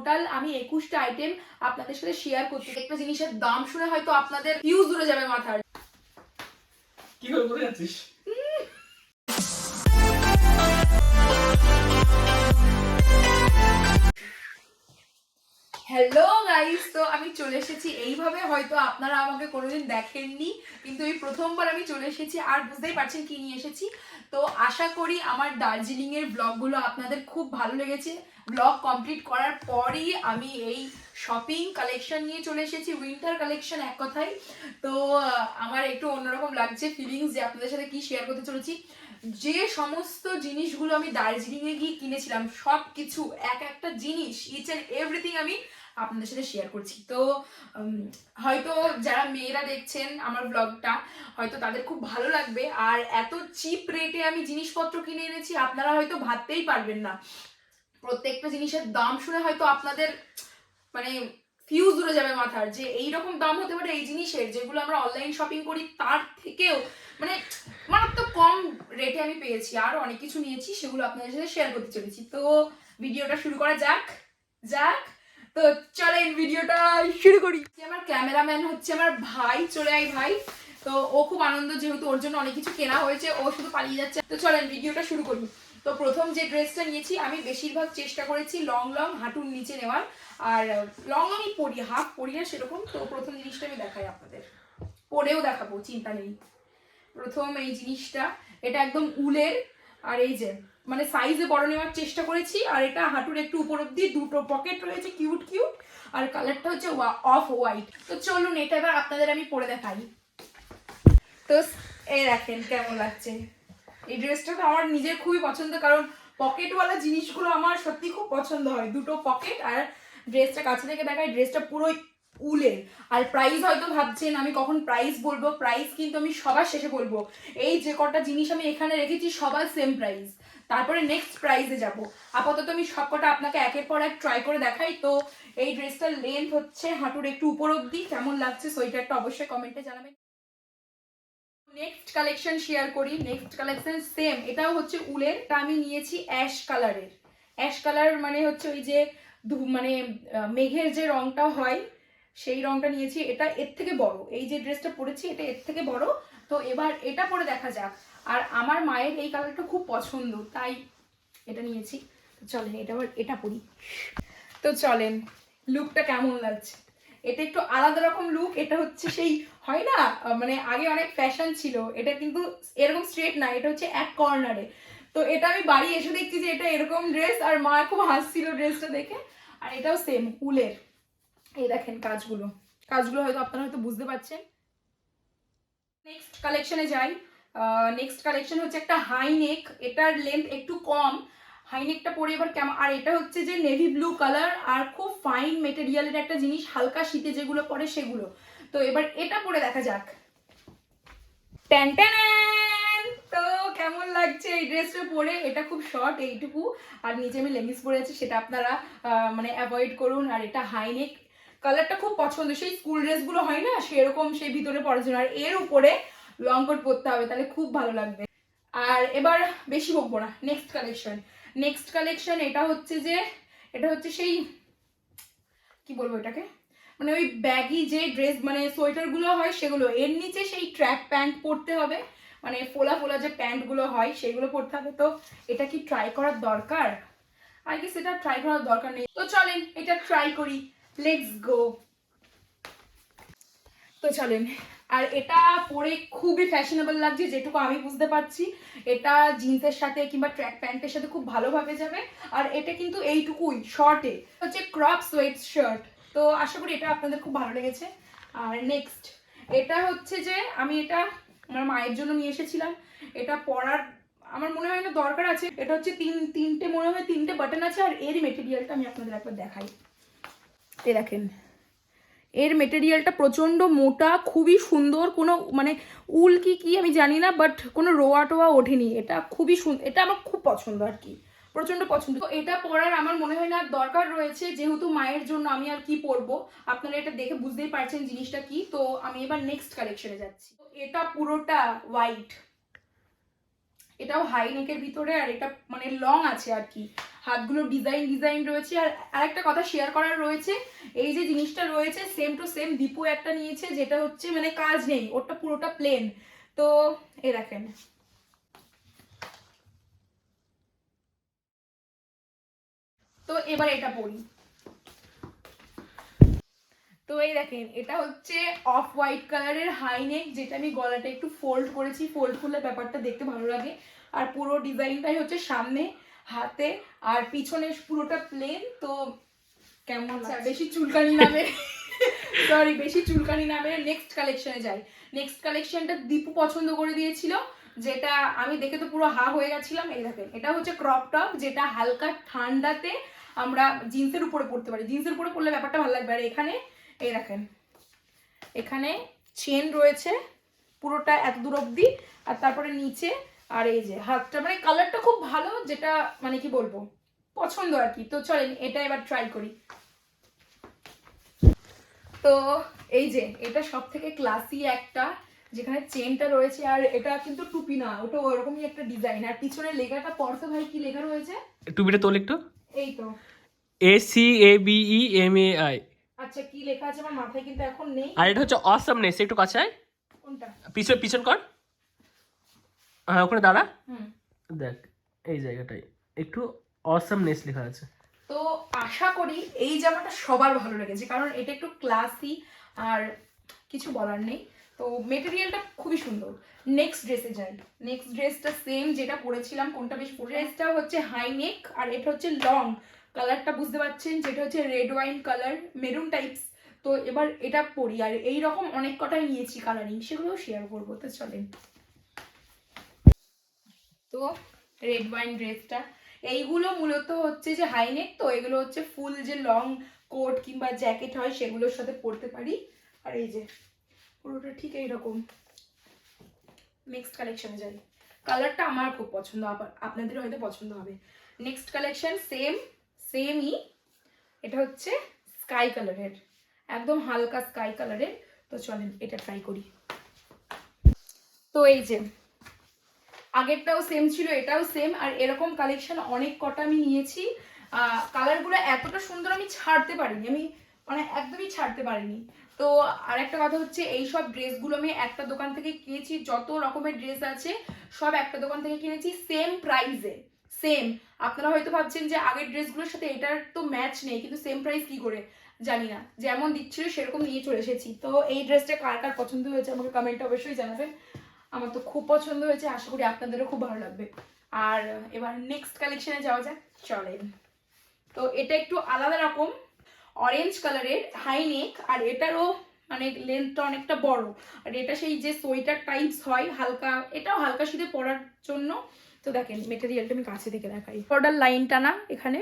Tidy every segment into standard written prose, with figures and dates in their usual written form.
Total আমি 21টা item আপনাদের সাথে শেয়ার করছি। একটা জিনিসের দাম শুনে হয়তো আপনাদের ফিউজ উড়ে যাবে মাথার। কি করে করে যাচ্ছিস? হ্যালো গাইস, তো আমি চলে এসেছি। এইভাবে হয়তো আপনারা আমাকে কোনোদিন দেখেননি, কিন্তু এই প্রথমবার আমি চলে এসেছি। আর বুঝতেই পারছেন কি নিয়ে এসেছি। তো আশা করি আমার দার্জিলিং এর ব্লগগুলো আপনাদের খুব ভালো লেগেছে। ব্লগ কমপ্লিট করার পরই আমি এই শপিং কালেকশন নিয়ে চলে এসেছি, উইন্টার কালেকশন এক কথায়। তো আমার একটু অন্যরকম লাগছে ফিলিংস যে আপনাদের সাথে কি শেয়ার করতে চলেছি। যে সমস্ত জিনিসগুলো আমি দার্জিলিংয়ে গিয়ে কিনেছিলাম, সব কিছু এক একটা জিনিস, ইচ অ্যান্ড এভরিথিং আমি আপনাদের সাথে শেয়ার করছি। তো হয়তো যারা মেয়েরা দেখছেন আমার ব্লগটা, হয়তো তাদের খুব ভালো লাগবে। আর এত চিপ রেটে আমি জিনিসপত্র কিনে এনেছি, আপনারা হয়তো ভাবতেই পারবেন না। প্রত্যেকটা জিনিসের দাম শুনে হয়তো আপনাদের মানে ফিউজ উড়ে যাবে মাথার, যে এইরকম দাম হতে পারে এই জিনিসের, যেগুলো আমরা অনলাইন শপিং করি তার থেকেও মানে মারাত্মক কম রেটে আমি পেয়েছি। আর অনেক কিছু নিয়েছি, সেগুলো আপনাদের সাথে শেয়ার করতে চলেছি। তো ভিডিওটা শুরু করা যাক। তো চলেন ভিডিওটা শুরু করি। আমার ক্যামেরাম্যান হচ্ছে আমার ভাই, চলে আয় ভাই। তো ও খুব আনন্দ, যেহেতু ওর জন্য অনেক কিছু কেনা হয়েছে, ও শুধু পালিয়ে যাচ্ছে। তো চলেন ভিডিওটা শুরু করি। তো প্রথম যে ড্রেসটা নিয়েছি, আমি বেশিরভাগ চেষ্টা করেছি লং লং হাঁটুর নিচে নেওয়ার। আর লং লংই পরি, হাফ পরি না সেরকম। তো প্রথম জিনিসটা আমি দেখাই আপনাদের, পরেও দেখাবো, চিন্তা নেই। প্রথম এই জিনিসটা, এটা একদম উলের। আর এই যে মানে সাইজে বড় নেওয়ার চেষ্টা করেছি। আর এটা হাঁটুর একটু উপর অব্দি, দুটো পকেট রয়েছে কিউট কিউট। আর কালারটা হচ্ছে অফ হোয়াইট। তো চলুন এটা এবার আপনাদের আমি পরে দেখাই। তো এই দেখেন কেমন লাগছে। এই ড্রেসটা তো আমার নিজের খুবই পছন্দ, কারণ পকেটওয়ালা জিনিসগুলো আমার সত্যি খুব পছন্দ হয়। দুটো পকেট। আর ড্রেসটা কাছে থেকে দেখাই, ড্রেসটা পুরোই উলের। আর প্রাইস হয়তো ভাবছেন আমি কখন প্রাইস বলবো, প্রাইস কিন্তু আমি সবার শেষে বলবো। এই যে কটা জিনিস আমি এখানে রেখেছি সবার সেম প্রাইস, তারপরে নেক্সট প্রাইসে যাব। আপাতত আমি সব কটা আপনাকে একের পর এক ট্রাই করে দেখাই। তো এই ড্রেসটার লেন্থ হচ্ছে হাঁটুর একটু উপর অব্দি। কেমন লাগছে সোয়েটারটা অবশ্যই কমেন্টে জানাবেন। নেক্সট কালেকশন শেয়ার করি। নেক্সট কালেকশন সেম, এটাও হচ্ছে উলের। এটা আমি নিয়েছি অ্যাশ কালারের। অ্যাশ কালার মানে হচ্ছে ওই যে মানে মেঘের যে রংটা হয়, সেই রংটা নিয়েছি। এটা এর থেকে বড়, এই যে ড্রেসটা পরেছি এটা এর থেকে বড়। তো এবার এটা পরে দেখা যাক। আর আমার মায়ের এই কালারটা খুব পছন্দ, তাই এটা নিয়েছি। চলেন এটা আবার এটা পরি। তো চলেন লুকটা কেমন লাগছে। এটা একটু আলাদা রকম লুক। এটা হচ্ছে সেই হয় না, মানে আগে অনেক ফ্যাশন ছিল, এটা কিন্তু এরকম স্ট্রেট না, এটা হচ্ছে এক কর্নারে। তো এটা আমি বাড়ি এসে দেখছি যে এটা এরকম ড্রেস, আর মা খুব হাসছিল ড্রেসটা দেখে। আর এটাও সেম উলের। এই দেখেন কাজগুলো, কাজগুলো হয়তো আপনারা হয়তো বুঝতে পারছেন। নেক্সট কালেকশনে যাই। নেক্সট কালেকশন হচ্ছে একটা হাই নেক। এটার লেন্থ একটু কম। হাইনেকটা পরে এবার কেমন। আর এটা হচ্ছে যে নেভি ব্লু কালার, আর খুব ফাইন মেটেরিয়ালের একটা জিনিস, হালকা শীতে যেগুলো পরে সেগুলো। তো এবার এটা পরে দেখা যাক। Tan tan. তো কেমন লাগছে এই ড্রেসটা পরে। এটা খুব শর্ট এইটুকু, আর নিচে আমি লেগিংস পরে আছি, সেটা আপনারা মানে অ্যাভয়েড করুন। আর এটা হাইনেক, কালারটা খুব পছন্দ, সেই স্কুল ড্রেসগুলো হয় না সেরকম, সেই ভিতরে পরার জন্য। আর এর উপরে লং কোট পরতে হবে, তাহলে খুব ভালো লাগবে। আর এবার বেশি বকবো না। নেক্সট কালেকশন, নেক্সট কালেকশন এটা হচ্ছে যে, এটা হচ্ছে সেই কি বলবো এটাকে, মানে ওই ব্যাগি যে ড্রেস মানে সোয়েটারগুলো হয় সেগুলো, এর নিচে সেই ট্র্যাক প্যান্ট পরতে হবে, মানে ফোলা ফোলা যে প্যান্টগুলো হয় সেগুলো পরতে হবে। তো এটা কি ট্রাই করার দরকার? আই গেস এটা ট্রাই করার দরকার নেই। তো চলেন এটা ট্রাই করি, লেটস গো। তো চলেন। আর এটা পরে খুবই ফ্যাশনেবল লাগছে যেটুকু আমি বুঝতে পারছি। এটা জিন্সের সাথে কিংবা ট্র্যাক প্যান্টের সাথে খুব ভালোভাবে যাবে। আর এটা কিন্তু এইটুকুই শর্টে হচ্ছে ক্রপ সোয়েট শার্ট। তো আশা করি এটা আপনাদের খুব ভালো লেগেছে। আর নেক্সট এটা হচ্ছে যে, আমি এটা আমার মায়ের জন্য নিয়ে এসেছিলাম। এটা পরার আমার মনে হয় না দরকার আছে। এটা হচ্ছে তিনটে মনে হয় তিনটে বাটন আছে। আর এরই মেটেরিয়ালটা আমি আপনাদের একবার দেখাই। এই দেখেন, এর মেটেরিয়ালটা প্রচণ্ড মোটা, খুবই সুন্দর। কোনো মানে উল কি আমি জানি না, বাট কোনো রোয়া টোয়া ওঠেনি। এটা খুবই সুন্দর, এটা আমার খুব পছন্দ আর কি, প্রচণ্ড পছন্দ। তো এটা পরার আমার মনে হয় না দরকার রয়েছে, যেহেতু মায়ের জন্য আমি আর কি পরবো। আপনারা এটা দেখে বুঝতেই পারছেন জিনিসটা কি। তো আমি এবার নেক্সট কালেকশনে যাচ্ছি। তো এটা পুরোটা হোয়াইট, এটাও হাই নেকের ভিতরে, আর এটা মানে লং আছে আর কি। হাতগুলো ডিজাইন রয়েছে। আর আরেকটা কথা শেয়ার করার রয়েছে, এই যে জিনিসটা রয়েছে সেম টু সেম দীপু একটা নিয়েছে, যেটা হচ্ছে মানে কাজ নেই, ওটা পুরোটা প্লেন। তো এই দেখেন, তো এবার এটা পরি। তো এই দেখেন, এটা হচ্ছে অফ হোয়াইট কালারের হাই নেক, যেটা আমি গলাটা একটু ফোল্ড করেছি, ফোল্ড করলে ব্যাপারটা দেখতে ভালো লাগে। আর পুরো ডিজাইনটাই হচ্ছে সামনে, হাতে আর পিছনে পুরোটা প্লেন। তো কেমন বেশি চুলকানি নামে সরি, বেশি চুলকানি নামে নেক্সট কালেকশনে যাই। নেক্সট কালেকশনটা দীপু পছন্দ করে দিয়েছিল, যেটা আমি দেখে তো পুরো হা হয়ে গেছিলাম। এই দেখেন, এটা হচ্ছে ক্রপ টপ, যেটা হালকা ঠান্ডাতে আমরা জিন্সের উপরে পরতে পারি, জিন্সের উপরে পরলে ব্যাপারটা ভালো লাগবে। আর এখানে এই দেখেন, এখানে চেন রয়েছে পুরোটা এত দূর অব্দি, আর তারপরে নিচে, আর এই যে হাতটা, মানে কালারটা খুব ভালো, যেটা মানে কি বলবো, পছন্দ আর কি। তো চলেন এটা এবার ট্রাই করি। তো এই যে এটা সব থেকে ক্লাসি একটা, যেখানে চেনটা রয়েছে, আর এটা কিন্তু টুপি না, ওটা ওরকমই একটা ডিজাইন। আর পিছনে লেখাটা পড়তে ভাই, কি লেখা রয়েছে? টুপিটা তোল একটু। এই তো ACABEMAI। আচ্ছা, কি লেখা আছে আমার মাথায় কিন্তু এখন নেই। আর এটা হচ্ছে অসামনেস, একটু কাছে আয়। কোনটা? পিছন পিছন কর, হ্যাঁ ওখানে দাঁড়া। হুম। দেখ এই জায়গাটাই একটু অসামনেস লেখা আছে। তো আশা করি এই জামাটা সবার ভালো লেগেছে, কারণ এটা একটু ক্লাসি, আর কিছু বলার নেই। তো মেটেরিয়ালটা খুবই সুন্দর। নেক্সট ড্রেসে যাই। নেক্সট ড্রেসটা সেম যেটা পরেছিলাম, কোনটা বেশ পরে, ড্রেসটা হচ্ছে হাই নেক, আর এটা হচ্ছে লং। কালারটা বুঝতে পারছেন, যেটা হচ্ছে red wine colour, maroon types. তো এবার এটা পরি, আর এইরকম অনেক কটাই নিয়েছি কালারিং, সেগুলোও শেয়ার করবো। তো চলেন। তো রেড ওয়াইন ড্রেসটা, এইগুলো মূলত হচ্ছে যে হাইনেক, তো এগুলো হচ্ছে ফুল যে লং কোট কিংবা জ্যাকেট হয় সেগুলোর সাথে পরতে পারি। আর এই যে পুরোটা ঠিক এইরকম। নেক্সট কালেকশনে যাই। কালারটা আমার খুব পছন্দ, আবার আপনাদের হয়তো পছন্দ হবে। নেক্সট কালেকশন সেমই, এটা হচ্ছে স্কাই কালারের, একদম হালকা স্কাই কালারের। তো চলেন এটা ট্রাই করি। তো এই যে আগেরটাও সেম ছিল, এটাও সেম, আর এরকম কালেকশন অনেক কটা আমি নিয়েছি। কালারগুলো এতটা সুন্দর আমি ছাড়তে পারিনি, আমি মানে একদমই ছাড়তে পারিনি। তো আর একটা কথা হচ্ছে, এই সব ড্রেসগুলো আমি একটা দোকান থেকে কিনেছি, যত রকমের ড্রেস আছে সব একটা দোকান থেকে কিনেছি, সেম প্রাইসে। সেম, আপনারা হয়তো ভাবছেন যে আগের ড্রেসগুলোর সাথে এটার তো ম্যাচ নেই, কিন্তু সেম প্রাইস কি করে জানি না, যেমন দিচ্ছিল সেরকম নিয়ে চলে এসেছি। তো এই ড্রেসটা কার কার পছন্দ হয়েছে আমাকে কমেন্টে অবশ্যই জানাবেন। আমার তো খুব পছন্দ হয়েছে, আশা করি আপনাদেরও খুব ভালো লাগবে। আর এবার নেক্সট কালেকশনে যাওয়া যাক, চলেন। তো এটা একটু আলাদা রকম, অরেঞ্জ কালারের হাই নেক, আর এটারও মানে লেন্থটা অনেকটা বড়। আর এটা সেই যে সোয়েটার টাইপস হয় হালকা, এটাও হালকা শীতে পরার জন্য। তো দেখেন মেটেরিয়ালটা আমি কাছে থেকে দেখাই, বর্ডার লাইন টানা এখানে।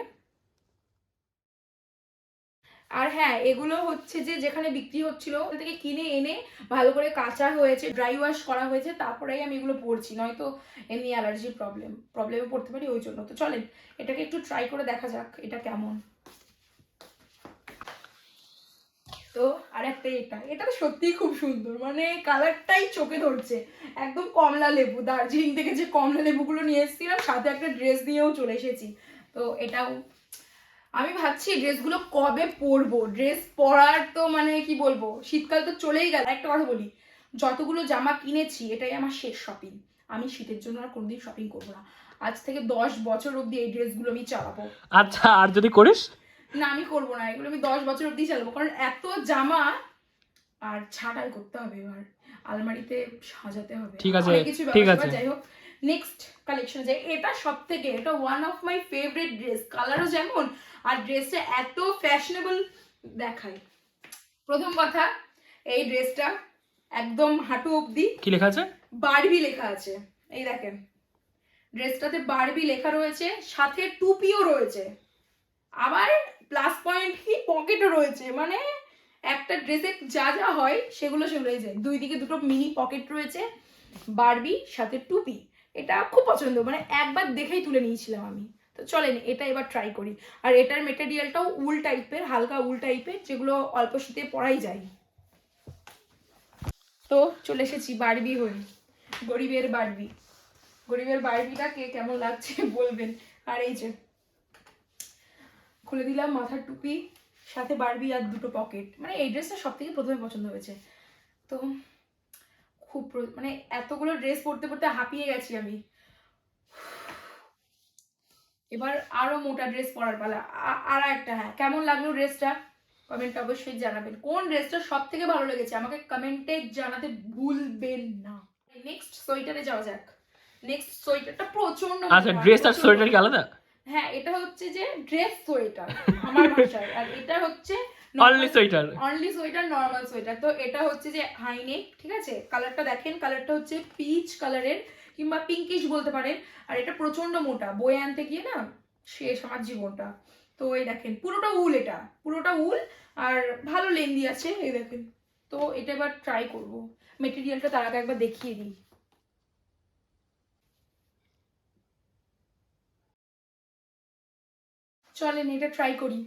আর হ্যাঁ, এগুলো হচ্ছে যে যেখানে বিক্রি হচ্ছিল ওখান থেকে কিনে এনে ভালো করে কাঁচা হয়েছে, ড্রাই ওয়াশ করা হয়েছে, তারপরেই আমি এগুলো পরছি, নয়তো এমনি অ্যালার্জির প্রবলেমে পড়তে পারি ওই জন্য। তো চলেন এটাকে একটু ট্রাই করে দেখা যাক এটা কেমন। তো আর একটা, এটা তো সত্যিই খুব সুন্দর, মানে কালারটাই চোখে ধরছে, একদম কমলা লেবু। দার্জিলিং থেকে যে কমলা লেবুগুলো নিয়ে এসেছিলাম, সাথে একটা ড্রেস নিয়েও চলে এসেছি। তো এটাও আমি ভাবছি ড্রেসগুলো কবে পরবো, ড্রেস পরার তো মানে কি বলবো, শীতকাল তো চলেই গেল। একটা কথা বলি, যতগুলো জামা কিনেছি এটাই আমার শেষ শপিং, আমি শীতের জন্য আর কোনোদিন শপিং করবো না। আজ থেকে 10 বছর অব্দি এই ড্রেসগুলো আমি চালাবো। আচ্ছা, আর যদি করিস? না, আমি করবো না, এগুলো আমি 10 বছর অব্দি চালাবো, কারণ এত জামা আর ছাঁটাই করতে হবে, এবার আলমারিতে সাজাতে হবে, ঠিক আছে, অনেক কিছু ঠিক ব্যাপার। আছে। যাই হোক, নেক্সট কালেকশন যাই। এটা সব থেকে, এটা one of my favourite dress, কালারও যেমন আর ড্রেসটা এত ফ্যাশনেবল দেখায়। প্রথম কথা, এই ড্রেসটা একদম হাঁটু অবধি, কি লেখা আছে? বারবি লেখা আছে। এই দেখেন, ড্রেসটাতে বারবি লেখা রয়েছে, সাথে টুপিও রয়েছে, আবার প্লাস পয়েন্ট কি পকেটও রয়েছে। মানে একটা ড্রেসে যা যা হয় সেগুলো সেগুলোই যায়, দুই দিকে দুটো মিনি পকেট রয়েছে, বারবি সাথে টুপি। এটা খুব পছন্দ, মানে একবার দেখেই তুলে নিয়েছিলাম আমি। তো চলেন এটা এবার ট্রাই করি। আর এটার মেটেরিয়ালটাও উল টাইপের, হালকা উল টাইপের, যেগুলো অল্প শীতে পরাই যায়। তো চলে এসেছি বারবি হয়ে, গরিবের বারবিটা কে কেমন লাগছে বলবেন। আর এই যে খুলে দিলাম মাথার টুপি, সাথে বারবি আর দুটো পকেট। মানে এই ড্রেসটা সব থেকে প্রথমে পছন্দ হয়েছে। তো খুব মানে এতগুলো ড্রেস পরতে পরতে হাঁপিয়ে গেছি আমি। এবার আরো মোটা ড্রেস পরার পালা। আর একটা, হ্যাঁ, কেমন লাগলো ড্রেসটা কমেন্টে অবশ্যই জানাবেন। কোন ড্রেসটা সব থেকে ভালো লেগেছে আমাকে কমেন্টে জানাতে ভুলবেন না। নেক্সট সোয়েটারে যাওয়া যাক। নেক্সট সোয়েটারটা প্রচন্ড, আচ্ছা, ড্রেস আর সোয়েটার কি আলাদা? হ্যাঁ, এটা হচ্ছে যে ড্রেস সোয়েটার আমার ভাষায়, আর এটা হচ্ছে only sweater. Only sweater, normal sweater. তো এটা হচ্ছে যে হাই নেক, ঠিক আছে? কালারটা দেখেন, কালারটা হচ্ছে পিচ কালারের কিংবা পিঙ্কিশ বলতে পারেন। আর এটা প্রচন্ড মোটা, বয়ে আনতে গিয়ে না শেষ আমার জীবনটা। তো এই দেখেন পুরোটা উল, এটা পুরোটা উল আর ভালো লেন্দি আছে, এই দেখেন। তো এটা এবার ট্রাই করব। মেটেরিয়ালটা তার আগে একবার দেখিয়ে দিই। চলেন এটা ট্রাই করি।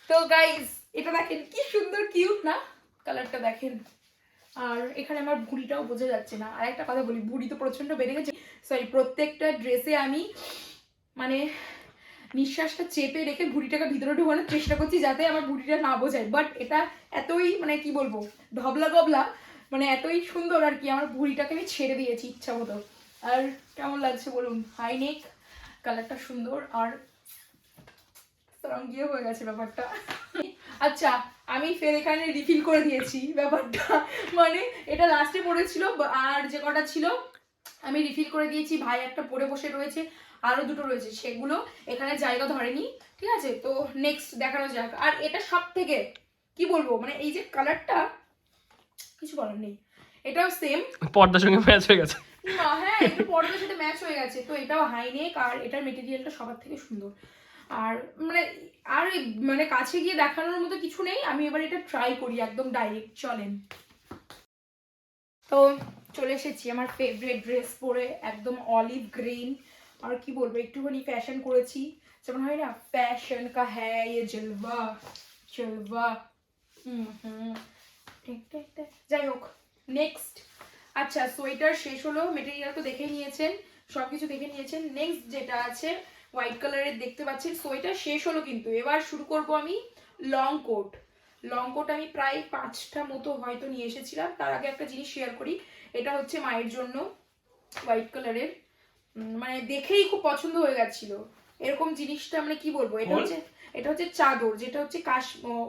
তো গাইস, এটা দেখেন কি সুন্দর কিউট না, কালারটা দেখেন। আর এখানে আমার ভুঁড়িটাও বোঝা যাচ্ছে না। আর একটা কথা বলি, ভুঁড়ি তো প্রচন্ড বেড়ে গেছে। সরি, প্রত্যেকটা ড্রেসে আমি মানে নিঃশ্বাসটা চেপে রেখে ভুঁড়িটাকে ভিতরে ঢোকানোর চেষ্টা করছি যাতে আমার ভুঁড়িটা না বোঝায়। বাট এটা এতই মানে কি বলবো, ঢবলা গবলা, মানে এতই সুন্দর আর কি, আমার ভুঁড়িটাকে আমি ছেড়ে দিয়েছি ইচ্ছা মতো। আর কেমন লাগছে বলুন? হাই নেক, কালারটা সুন্দর, আর রঙিয়ে হয়ে গেছে ব্যাপারটা। আচ্ছা, আমি ফের এখানে রিফিল করে দিয়েছি ব্যাপারটা, মানে এটা লাস্টে পড়েছিল আর যে কটা ছিল আমি রিফিল করে দিয়েছি। ভাই একটা পরে বসে রয়েছে, আরো দুটো রয়েছে, সেগুলো এখানে জায়গা ধরেনি, ঠিক আছে? তো নেক্সট দেখানো যাক। আর এটা সব থেকে কি বলবো, মানে এই যে কালারটা কিছু বলার নেই, এটাও সেম পর্দার সঙ্গে ম্যাচ হয়ে গেছে। না, হ্যাঁ, একটু পর্দার সাথে ম্যাচ হয়ে গেছে। তো এটাও হাই নেক, আর এটার মেটেরিয়ালটা সবার থেকে সুন্দর। আর মানে আর মানে কাছে গিয়ে দেখানোর মতো কিছু নেই। আমি এবার এটা ট্রাই করি একদম ডাইরেক্ট, চলেন। তো চলে এসেছি আমার ফেভারিট ড্রেস পরে, একদম অলিভ গ্রিন। আর কি বলবো, একটুখানি ফ্যাশন করেছি, যেমন হয় না, ফ্যাশন কা হ্যায় ইয়ে জলওয়া জলওয়া। যাই হোক, নেক্সট। আচ্ছা, সোয়েটার শেষ হলো, মেটেরিয়াল তো দেখে নিয়েছেন, সবকিছু দেখে নিয়েছেন। নেক্সট যেটা আছে হোয়াইট কালারের, দেখতে পাচ্ছেন সোয়েটার শেষ হলো, কিন্তু এবার শুরু করব আমি লং কোট। লং কোট আমি প্রায় 5টা মতো হয়তো নিয়ে এসেছিলাম। তার আগে একটা জিনিস শেয়ার করি, এটা হচ্ছে মায়ের জন্য, হোয়াইট কালারের, মানে দেখেই খুব পছন্দ হয়ে গেছিল এরকম জিনিসটা। মানে কি বলবো, এটা হচ্ছে চাদর, যেটা হচ্ছে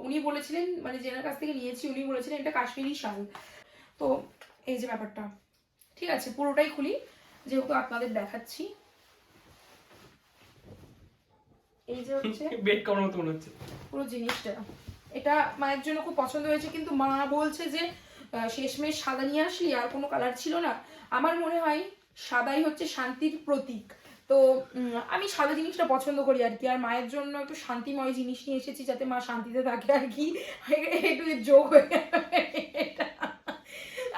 উনি বলেছিলেন, মানে যেনার কাছ থেকে নিয়েছি উনি বলেছিলেন এটা কাশ্মীরি শাল। তো এই যে ব্যাপারটা, ঠিক আছে, পুরোটাই খুলি যেহেতু আপনাদের দেখাচ্ছি। এই যে হচ্ছে বেড করার মতো মনে হচ্ছে পুরো জিনিসটা, এটা মায়ের জন্য খুব পছন্দ হয়েছে। কিন্তু মা বলছে যে শেষমেশ সাদা নিয়ে আসলি, আর কোনো কালার ছিল না। আমার মনে হয় সাদাই হচ্ছে শান্তির প্রতীক। তো আমি সাদা জিনিসটা পছন্দ করি আর কি। আর মায়ের জন্য একটু শান্তিময় জিনিস নিয়ে এসেছি যাতে মা শান্তিতে থাকে আর কি। একটু যোগ হয়ে এটা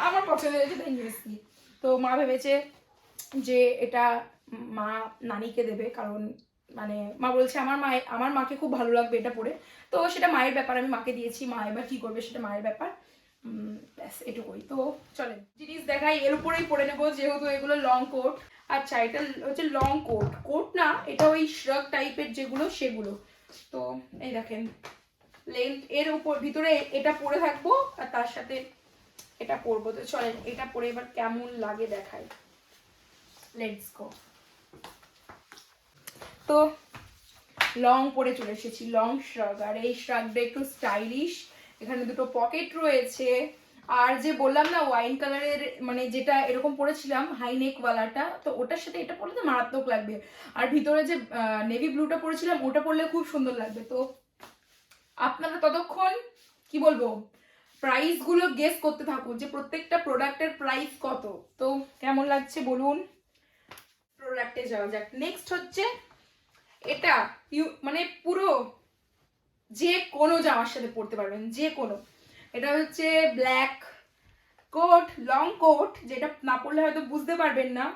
আমার পছন্দ হয়েছে, তাই নিয়ে এসেছি। তো মা ভেবেছে যে এটা মা নানিকে দেবে, কারণ মানে মা বলছে আমার মাকে খুব ভালো লাগবে এটা পরে। তো সেটা মায়ের ব্যাপার, আমি মাকে দিয়েছি, মা এবার কি করবে সেটা মায়ের ব্যাপার। ব্যাস এটুকুই। তো চলেন জিনিস দেখাই, এর উপরেই পরে নেবো যেহেতু এগুলো লং কোট। আচ্ছা, এটা হচ্ছে লং কোট, কোট না, এটা ওই শ্রাগ টাইপের যেগুলো সেগুলো। তো এই দেখেন লেন্থ, এর উপর ভিতরে এটা পরে থাকবো আর তার সাথে এটা পরবো। তো চলেন এটা পরে এবার কেমন লাগে দেখাই, লেটস গো। তো লং পরে চলে এসেছি, লং শ্রাগ। আর এই শ্রাগটা একটু স্টাইলিশ, এখানে দুটো পকেট রয়েছে। আর যে বললাম না ওয়াইন কালারের, মানে যেটা এরকম পরেছিলাম হাই নেক ওয়ালাটা, তো ওটার সাথে এটা পরলে তো মারাত্মক লাগবে। আর ভিতরে যে নেভি ব্লুটা পরেছিলাম ওটা পরলে খুব সুন্দর লাগবে। তো আপনারা ততক্ষণ কি বলবো, প্রাইস গুলো গেস করতে থাকুন যে প্রত্যেকটা প্রোডাক্টের প্রাইস কত। তো কেমন লাগছে বলুন, প্রোডাক্টে যাওয়া যাক। নেক্সট হচ্ছে এটা, মানে পুরো যে কোনো জামার সাথে পরতে পারবেন, যে কোনো। এটা হচ্ছে ব্ল্যাক কোট, লং কোট, যেটা না পরলে হয়তো বুঝতে পারবেন না।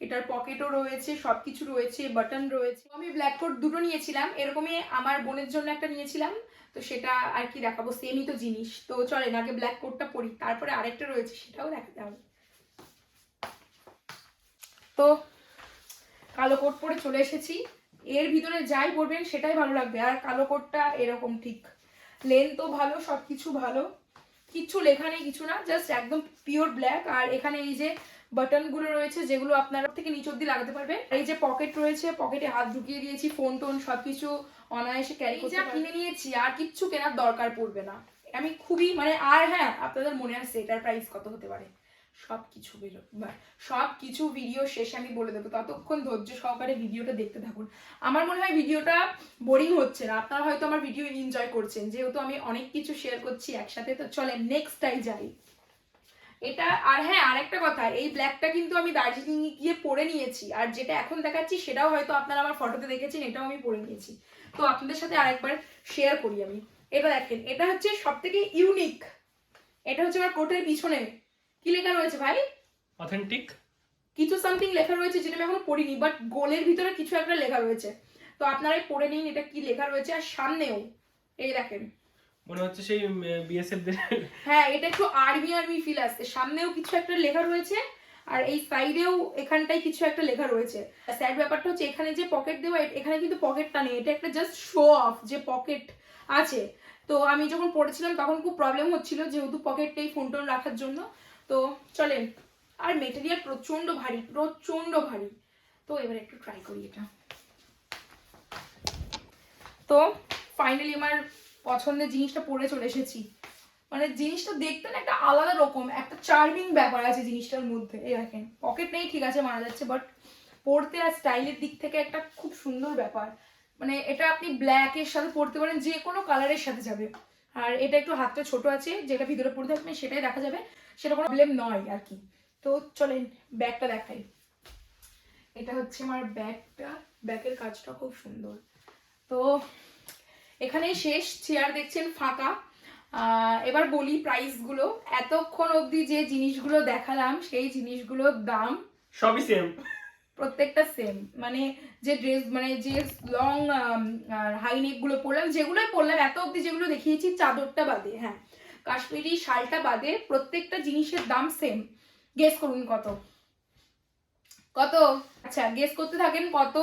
এটার পকেটও রয়েছে, সবকিছু রয়েছে, বাটন রয়েছে। আমি ব্ল্যাক কোট দুটো নিয়েছিলাম, এরকমই আমার বোনের জন্য একটা নিয়েছিলাম। তো সেটা আর কি দেখাবো, সেমই তো জিনিস। তো চলেন আগে ব্ল্যাক কোটটা পরি, তারপরে আরেকটা রয়েছে সেটাও দেখাতে হবে। তো কালো কোট পরে চলে এসেছি। এর ভিতরে যাই পরবেন সেটাই ভালো লাগবে। আর কালো কোটটা এরকম ঠিক, লেন্থও ভালো, সবকিছু ভালো, কিচ্ছু লেখা নেই কিছু না, জাস্ট একদম পিওর ব্ল্যাক। আর এখানে এই যে বাটনগুলো রয়েছে যেগুলো আপনারা থেকে নিচ অব্দি লাগাতে পারবে। এই যে পকেট রয়েছে, পকেটে হাত ঢুকিয়ে দিয়েছি, ফোন টোন সবকিছু অনায়াসে ক্যারি করতে পারবে। কিনে নিয়েছি, আর কিচ্ছু কেনার দরকার পড়বে না। আমি খুবই মানে, আর হ্যাঁ আপনাদের মনে আছে এটার প্রাইস কত হতে পারে? সবকিছু ভিডিও শেষে আমি বলে দেবো, ততক্ষণ ধৈর্য সহকারে ভিডিওটা দেখতে থাকুন। আমার মনে হয় ভিডিওটা বোরিং হচ্ছে না, আপনারা হয়তো আমার ভিডিও এনজয় করছেন, যেহেতু আমি অনেক কিছু শেয়ার করছি একসাথে। তো চলেন নেক্সটটাই যাই। এটা আর হ্যাঁ, আরেকটা কথা, এই ব্ল্যাকটা কিন্তু আমি দার্জিলিং গিয়ে পরে নিয়েছি, আর যেটা এখন দেখাচ্ছি সেটাও হয়তো আপনারা আমার ফটোতে দেখেছেন, এটাও আমি পরে নিয়েছি। তো আপনাদের সাথে আরেকবার শেয়ার করি আমি। এটা দেখেন, এটা হচ্ছে সব থেকে ইউনিক। এটা হচ্ছে আমার কোটের পিছনে কি লেখা রয়েছে ভাই? অথেন্টিক কিছু সামথিং লেখা রয়েছে যেটা আমি এখনো পড়িনি, বাট গোলের ভিতরে কিছু একটা লেখা রয়েছে। তো আপনারাই পড়ে নিন এটা কি লেখা রয়েছে। আর সামনেও এই দেখেন, মনে হচ্ছে সেই বিএসএফ দের। হ্যাঁ এটা একটু আর্মি আর্মি ফিল আসছে। সামনেও কিছু একটা লেখা রয়েছে, আর এই সাইডেও এখানটায় কিছু একটা লেখা রয়েছে। স্যাড ব্যাপারটা হচ্ছে এখানে যে পকেট দেওয়া, এখানে কিন্তু পকেটটা নেই, এটা একটা জাস্ট শো অফ যে পকেট আছে। তো আমি যখন পড়েছিলাম তখন খুব প্রবলেম হচ্ছিল, যেহেতু পকেট নেই ফোন টোন রাখার জন্য। তো চলেন, আর মেটেরিয়াল প্রচন্ড ভারী, প্রচন্ড ভারী। তো এবার একটু ট্রাই করি এটা। তো ফাইনালি আমার পছন্দের জিনিসটা পরে চলে এসেছি। মানে জিনিসটা দেখতে না একটা আলাদা রকম একটা চার্মিং ব্যাপার আছে জিনিসটার মধ্যে। এই দেখেন, পকেট নেই ঠিক আছে মারা যাচ্ছে, বাট পরতে আর স্টাইলের দিক থেকে একটা খুব সুন্দর ব্যাপার। মানে এটা আপনি ব্ল্যাকের সাথে পরতে পারেন, যে কোনো কালারের সাথে যাবে। আর এটা একটু হাতটা ছোট আছে, যেটা ভিতরে পরে থাকবে সেটাই দেখা যাবে, সেটা কোনো প্রবলেম নয় আর কি। তো চলেন ব্যাগটা দেখাই। এটা হচ্ছে আমার ব্যাগটা, ব্যাগের কাজটা খুব সুন্দর। তো এখানে শেষ, চেয়ার দেখছেন ফাঁকা। এবার বলি প্রাইসগুলো। এতক্ষণ অবধি যে জিনিসগুলো দেখালাম সেই জিনিসগুলোর দাম সবই সেম, প্রত্যেকটা সেম। মানে যে ড্রেস, মানে যে লং হাই নেক গুলো পরলাম, যেগুলোই পরলাম এত অবধি যেগুলো দেখিয়েছি, চাদরটা বাদে, হ্যাঁ কাশ্মীরি শালটা বাদে, প্রত্যেকটা জিনিসের দাম সেম। গেস করুন কত? কত? আচ্ছা গেস করতে থাকেন কত।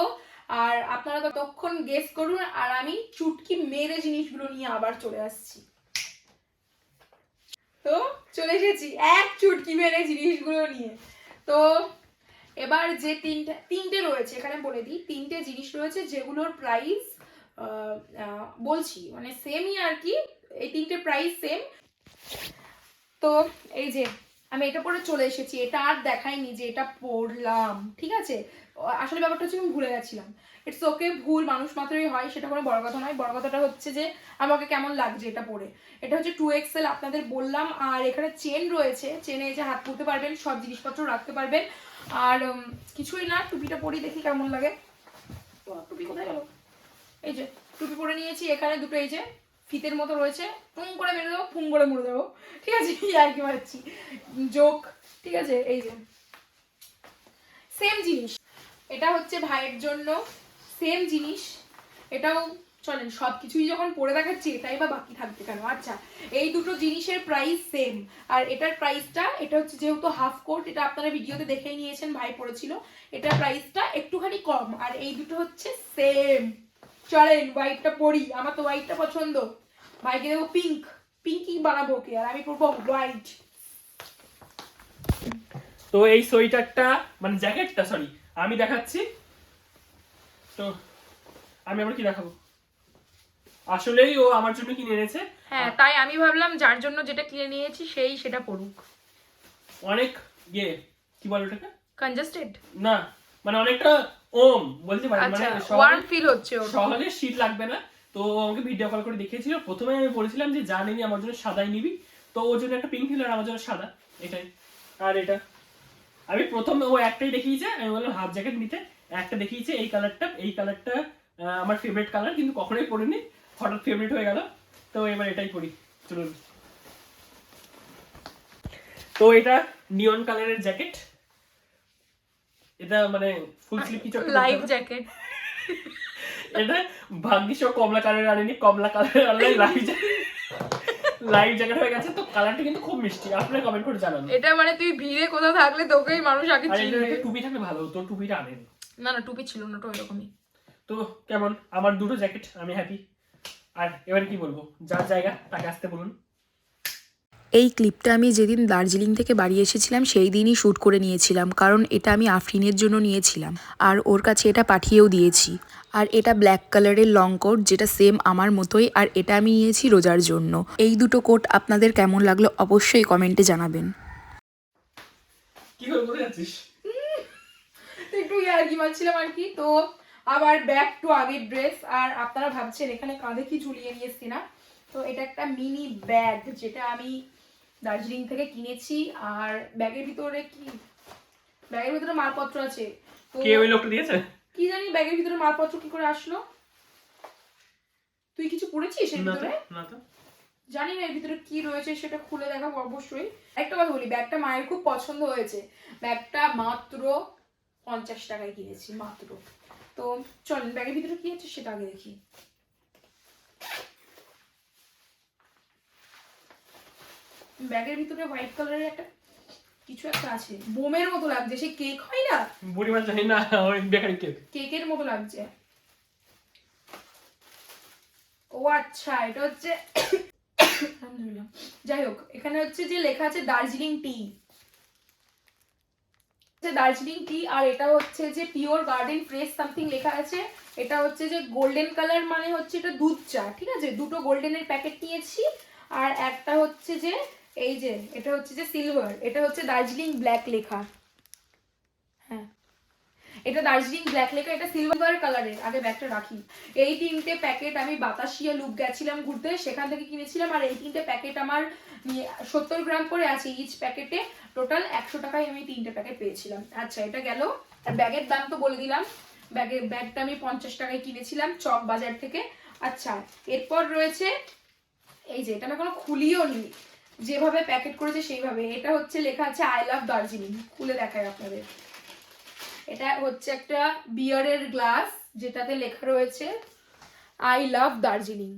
আর আপনারা ততক্ষণ গেস করুন, আর আমি চুটকি মেরে জিনিসগুলো নিয়ে আবার চলে আসছি। তো চলে এসেছি এক চুটকি মেরে জিনিসগুলো নিয়ে। তো এবার যে তিনটে রয়েছে এখানে বলে দিই, তিনটে জিনিস রয়েছে যেগুলোর প্রাইস বলছি মানে সেমই আর কি, এই তিনটে প্রাইস সেম। তো এই যে আমি এটা পরে চলে এসেছি, এটা আর দেখাইনি যে এটা পরলাম, ঠিক আছে? আসলে ব্যাপারটা হচ্ছে আমি ভুলে গেছিলাম। ইটস ওকে, ভুল মানুষ মাত্রই হয়, সেটা কোনো বড় কথা নয়। বড় কথাটা হচ্ছে যে আমাকে কেমন লাগছে এটা পরে। এটা হচ্ছে 2XL আপনাদের বললাম। আর এখানে চেন রয়েছে, চেনে এই যে হাত পুঁতে পারবেন, সব জিনিসপত্র রাখতে পারবেন। আর কিছুই না, টুপিটা পরি দেখি কেমন লাগে। তো টুপি কোথায় গেল? এই যে টুপি পরে নিয়েছি, এখানে দুটো এই যে ফিতের মতো রয়েছে, ফুং করে মেরে দেবো, ফুং করে মুড়ে দেবো, ঠিক আছে? আর কি মারছি জোক, ঠিক আছে? এই যে সেম জিনিস, এটা হচ্ছে ভাইয়ের জন্য, সেম জিনিস এটাও। চলেন সব কিছুই যখন পরে দেখাচ্ছি এটাই বা বাকি থাকবে কেন। আচ্ছা এই দুটো জিনিসের প্রাইস সেম। আর এটার প্রাইসটা, এটা হচ্ছে যেহেতু হাফ কোট, এটা আপনারা ভিডিওতে দেখেই নিয়েছেন, ভাই পরেছিল, এটার প্রাইসটা একটুখানি কম। আর এই দুটো হচ্ছে সেম। চলেন হোয়াইটটা পরি, আমার তো হোয়াইটটা পছন্দ। ভাইকে দেবো পিঙ্ক, পিঙ্কই বানাবো ওকে, আর আমি পরবো হোয়াইট। তো এই সোয়েটারটা মানে জ্যাকেটটা, সরি আমি দেখাচ্ছি। তো আমি আবার কি দেখাবো, আসলেই ও আমার জন্য কিনে এনেছে। হ্যাঁ তাই আমি ভাবলাম যার জন্য যেটা কিনে নিয়েছি সেই সেটা পড়ুক। অনেক ইয়ে কি বলে ওটাকে, কনজাস্টেড না মানে অনেকটা ওম বলতে পারি, মানে ওয়ার্ম ফিল হচ্ছে ওর। সহজে শীত লাগবে না। তো আমাকে ভিডিও কল করে দেখিয়েছিল। প্রথমে আমি বলেছিলাম যে যা নিবি আমার জন্য সাদাই নিবি, তো ওর জন্য একটা পিঙ্ক নিল আর আমার জন্য সাদা, এটাই। আর এটা আমি প্রথম ও একটাই দেখিয়েছে, আমি বললাম হাফ জ্যাকেট নিতে, একটা দেখিয়েছে এই কালারটা, এই কালারটা আমার ফেভারিট কালার, কিন্তু কখনোই পরিনি, হঠাৎ ফেভারিট হয়ে গেল, তো এবার এটাই পরি। চলুন। তো এটা নিয়ন কালারের জ্যাকেট, এটা মানে ফুল স্লিভ কিছু লাইভ জ্যাকেট। এটা ভাগ্যিস কমলা কালারের আনেনি, কমলা কালারের আনলে লাইভ জ্যাকেট হয়ে গেছে। তো কালারটা কিন্তু খুব মিষ্টি, আপনারা কমেন্ট করে জানান। এটা মানে তুই ভিড়ে কোথাও থাকলে তোকেই মানুষ আগে আর চিনবে। এটা টুপি থাকলে ভালো হতো, টুপিটা আনেনি। না না টুপি ছিল না, তো এরকমই। তো কেমন আমার দুটো জ্যাকেট, আমি হ্যাপি। আর এবারে কি বলবো, যার জায়গা তাকে আসতে বলুন। এই ক্লিপটা আমি যেদিন দার্জিলিং থেকে বাড়ি এসেছিলাম সেই দিনই শ্যুট করে নিয়েছিলাম, কারণ এটা আমি আফরিনের জন্য নিয়েছিলাম আর ওর কাছে এটা পাঠিয়েও দিয়েছি। আর এটা ব্ল্যাক কালারের লং কোট, যেটা সেম আমার মতোই, আর এটা আমি নিয়েছি রোজার জন্য। এই দুটো কোট আপনাদের কেমন লাগলো অবশ্যই কমেন্টে জানাবেন। কি করে করে যাচ্ছিস? তো একটু ইয়ার্কি মারছিলাম আর কি। তো আবার ব্যাক টু আগের ড্রেস। আর আপনারা ভাবছেন এখানে কাঁধে কি ঝুলিয়ে নিয়ে এসছি না, তো এটা একটা মিনি ব্যাগ যেটা আমি দার্জিলিং থেকে কিনেছি। আর ব্যাগের ভিতরে কি, ব্যাগের ভিতরে মালপত্র আছে। তো কে ওই লোকটা দিয়েছে? কি জানি ব্যাগের ভিতরে মালপত্র কি করে আসলো। তুই কিছু পড়েছিস এর ভিতরে? না তো, জানি না এর ভিতরে কি রয়েছে, সেটা খুলে দেখাবো অবশ্যই। একটা কথা বলি, ব্যাগটা মায়ের খুব পছন্দ হয়েছে। ব্যাগটা মাত্র 50 টাকায় কিনেছি মাত্র। তো চলেন ব্যাগের ভিতরে কি আছে সেটা আগে দেখি। ব্যাগের ভিতরে হোয়াইট কালারের একটা কিছু একটা আছে, বোমের মতো লাগছে, সেই কেক হয় না, বুড়ি মাছ জানি না, ওই বেকারি কেক। কেকের মতো লাগছে। ও আচ্ছা, এটা হচ্ছে আলহামদুলিল্লাহ। যাই হোক, এখানে হচ্ছে যে লেখা আছে দার্জিলিং টি, দার্জিলিং টি। আর এটা হচ্ছে যে পিওর গার্ডেন ফ্রেশ সামথিং লেখা আছে। এটা হচ্ছে যে গোল্ডেন কালার, মানে হচ্ছে এটা দুধ চা, ঠিক আছে। দুটো গোল্ডেনের প্যাকেট নিয়েছি। আর একটা হচ্ছে যে এই যে এটা হচ্ছে যে সিলভার, এটা হচ্ছে দার্জিলিং ব্ল্যাক লেখা। হ্যাঁ, এটা দার্জিলিং ব্ল্যাক লেখা, এটা সিলভার কালারের। আগে ব্যাগটা রাখি। এই তিনটে প্যাকেট আমি বাতাসিয়া লুপ গেছিলাম ঘুরতে, সেখান থেকে কিনেছিলাম। আর এই তিনটে প্যাকেট আমার 70 গ্রাম করে আছে ইচ প্যাকেটে। টোটাল 100 টাকায় আমি তিনটে প্যাকেট পেয়েছিলাম। আচ্ছা, এটা গেল। আর ব্যাগের দাম তো বলে দিলাম। ব্যাগটা আমি 50 টাকায় কিনেছিলাম চক বাজার থেকে। আচ্ছা, এরপর রয়েছে এই যে, এটা আমি এখনো খুলিও নি, যেভাবে প্যাকেট করেছে সেইভাবে। এটা হচ্ছে লেখা আছে আই লাভ দার্জিলিং। খুলে দেখায় আপনাদের। এটা হচ্ছে একটা বিয়ারের গ্লাস, যেটাতে লেখা রয়েছে আই লাভ দার্জিলিং।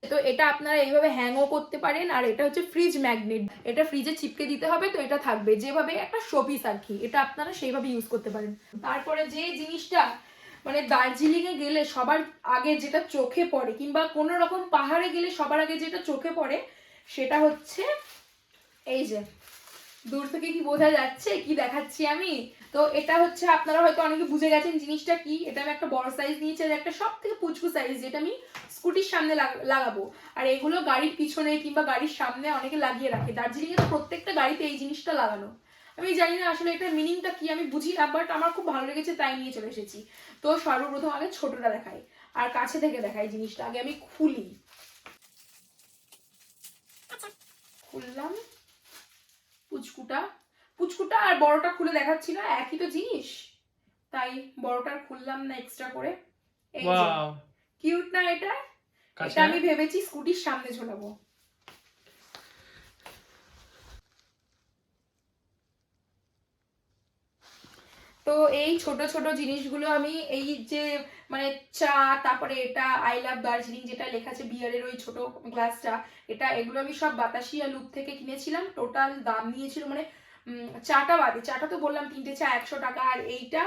তো এটা আপনারা এইভাবে হ্যাংও করতে পারেন। আর এটা হচ্ছে ফ্রিজ ম্যাগনেট, এটা ফ্রিজে চিপকে দিতে হবে, তো এটা থাকবে যেভাবে একটা শোপিস আর কি। এটা আপনারা সেইভাবে ইউজ করতে পারেন। তারপরে যে জিনিসটা মানে দার্জিলিং এ গেলে সবার আগে যেটা চোখে পড়ে, কিংবা কোনো রকম পাহাড়ে গেলে সবার আগে যেটা চোখে পড়ে, সেটা হচ্ছে এই যে, দূর থেকে কি বোঝা যাচ্ছে কি দেখাচ্ছি আমি? তো এটা হচ্ছে, আপনারা হয়তো অনেকে বুঝে গেছেন জিনিসটা কি। এটা আমি একটা বড় সাইজ নিয়েছি, আর একটা সব থেকে পুচকু সাইজ, যেটা আমি স্কুটির সামনে লাগাবো। আর এগুলো গাড়ির পিছনে কিংবা গাড়ির সামনে অনেকে লাগিয়ে রাখে। দার্জিলিং এ তো প্রত্যেকটা গাড়িতে এই জিনিসটা লাগানো। আমি জানি না আসলে এটার মিনিংটা কি, আমি বুঝি না, বাট আমার খুব ভালো লেগেছে তাই নিয়ে চলে এসেছি। তো সর্বপ্রথম আগে ছোটটা দেখাই আর কাছে থেকে দেখাই জিনিসটা। আগে আমি খুলি, খুললাম পুচকুটা আর বড়টা খুলে দেখাচ্ছি না, একই তো জিনিস, তাই বড়টার খুললাম না এক্সট্রা করে। এই যে, কিউট না এটা? এটা আমি ভেবেছি স্কুটির সামনে ঝোলাবো। তো এই ছোট ছোট জিনিসগুলো আমি এই যে মানে চা, তারপরে এটা আই লাভ দার্জিলিং যেটা লেখা আছে বিয়ারের ওই ছোট গ্লাসটা, এটা এগুলো আমি সব বাতাসিয়া লুপ থেকে কিনেছিলাম। টোটাল দাম নিয়েছিল মানে চাটা বাদে, চাটা তো বললাম তিনটে চা 100 টাকা, আর এইটা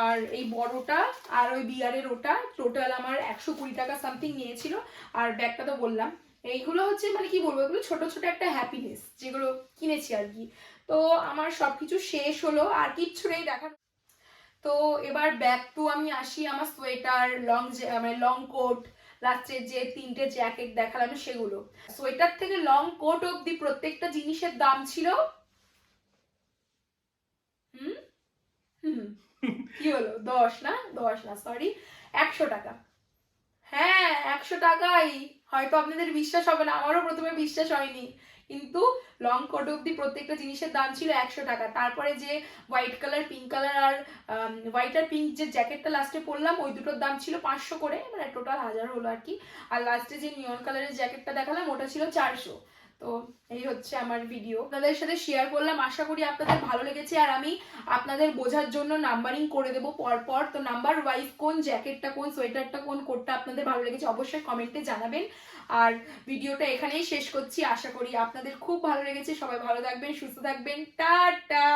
আর এই বড়টা আর ওই বিয়ারের ওটা টোটাল আমার 120 টাকা সামথিং নিয়েছিল। আর ব্যাগটা তো বললাম। এইগুলো হচ্ছে মানে কি বলবো, এগুলো ছোট ছোট একটা হ্যাপিনেস যেগুলো কিনেছি আর কি। তো আমার সবকিছু শেষ হলো, আর কিচ্ছু নেই দেখার। তো এবার ব্যাক টু আমি আসি আমার সোয়েটার, মানে লং কোট, লাস্টের যে তিনটে জ্যাকেট দেখালাম সেগুলো। সোয়েটার থেকে লং কোট অব্দি প্রত্যেকটা জিনিসের দাম ছিল কি হলো 10 না সরি 100 টাকা। হ্যাঁ, 100 টাকাই। হয়তো আপনাদের বিশ্বাস হবে না, আমারও প্রথমে বিশ্বাস হয়নি, কিন্তু লং কোট অব্দি প্রত্যেকটা জিনিসের দাম ছিল 100 টাকা। তারপরে যে হোয়াইট কালার, পিঙ্ক কালার আর হোয়াইট আর পিঙ্ক যে জ্যাকেটটা লাস্টে পরলাম, ওই দুটোর দাম ছিল 500 করে, মানে টোটাল 1000 হলো আর কি। আর লাস্টে যে নিয়ন কালারের জ্যাকেটটা দেখালাম ওটা ছিল 400। তো এই হচ্ছে আমার ভিডিও, আপনাদের সাথে শেয়ার করলাম। আশা করি আপনাদের ভালো লেগেছে। আর আমি আপনাদের বোঝার জন্য নাম্বারিং করে দেবো পরপর। তো নাম্বার ওয়াইজ কোন জ্যাকেটটা, কোন সোয়েটারটা, কোন কোটটা আপনাদের ভালো লেগেছে অবশ্যই কমেন্টে জানাবেন। আর ভিডিওটা এখানেই শেষ করছি। আশা করি আপনাদের খুব ভালো লেগেছে। সবাই ভালো থাকবেন, সুস্থ থাকবেন, টাটা।